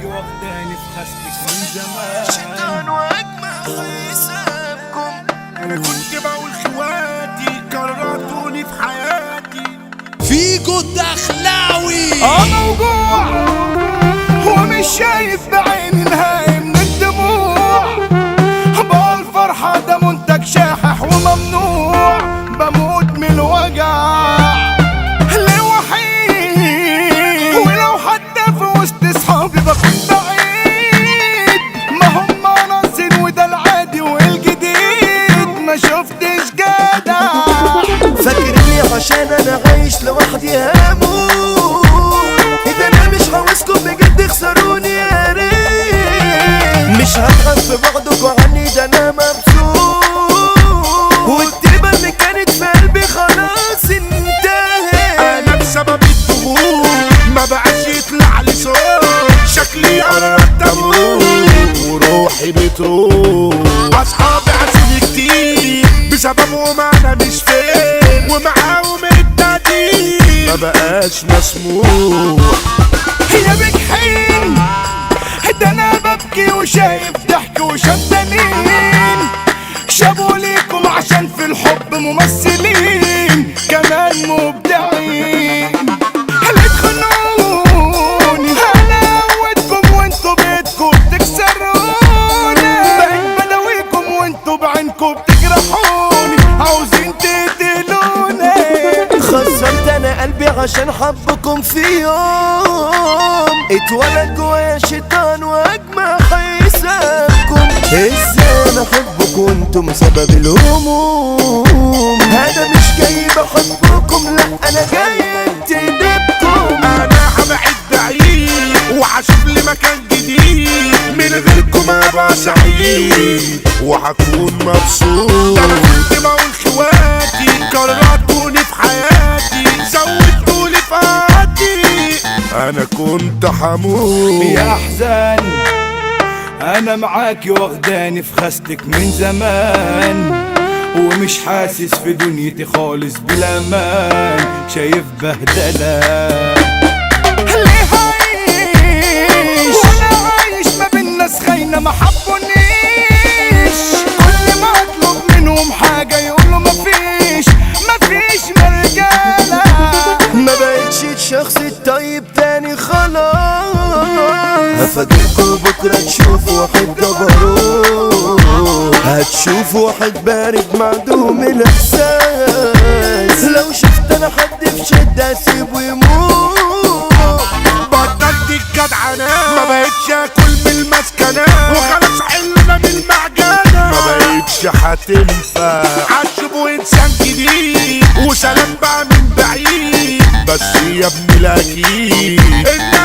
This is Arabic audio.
واخداني في خستك من زمان. شيطان واجمع حسابكم. انا كنت بقول خواتي كرهتوني في حياتي. فيجو الدخلاوي موجوع ومش شايف بعيني نهاية من الدموع. بقى الفرحة ده منتج شاحح وممنوع. بموت من الوجع لوحيد، ولو حتى في وسط صحابي بكون بعيد. ما هم ناقصين وده العادي والجديد. ما شفتش جدع فاكرني عشان انا عايش لوحدي هموت. ده انا مش عاوزكم بجد تخسروني يا ريت. مش هبخس في بعضكوا عني ده انا مبسوط. والتيبة اللي كانت في قلبي خلاص انتهت. انا بسبب الضغوط ما بقاش يطلع لي صوت. شكلي قربت اموت وروحي بتروح. اصحابي عزيزي كتير بسببهم انا مش فين. ومعاهم التقدير ما بقاش مسموح. يا بجحين ده انا ببكي وشايف ضحك وشمتانين. شابوا ليكم عشان في الحب ممثلين كمان مبدعين. اللي تخنوني انا قوتكم وانتوا بيتكم بتكسروني. بقيت بداويكم وانتوا بعينكم بتجرحوني. عاوزين تقتلوني. خسرت انا قلبي عشان حبكم في يوم. اتولد جوايا شيطان واجمع حسابكم. ازاي انا احبكم وانتم سبب الهموم. انا مش جاي بحبكم لا انا جاي انتدبكم. انا هبعد بعيد وهشوف لي مكان جديد. من غيركم ابقى سعيد وهكون مبسوط. انا كنت بقول خواتي كرهتوني في حياتي. زودتولي في قعدتي انا كنت حموت. يا احزان انا معاكي واخداني في خستك من زمان. ومش حاسس في دنيتي خالص بالامان. شايف بهدله ليه عايش وانا عايش ما بين ناس خاينه ما حبونيش. كل ما اطلب منهم حاجه يقولوا مفيش مرجاله. ما بقتش الشخص الطيب تاني خلاص. هفاجئكوا بكرة تشوفوا واحد جبروت. هتشوفوا واحد بارد معدوم الإحساس. لو شفت أنا حد في شدة أسيبه يموت. بطلت الجدعنة ما بقتش اكل من المسكنة. وخلاص حلنا من المعجنة ما بقتش هتنفع. عشبوا انسان جديد وسلام بقى من بعيد. بس يا ابني الاكيد انت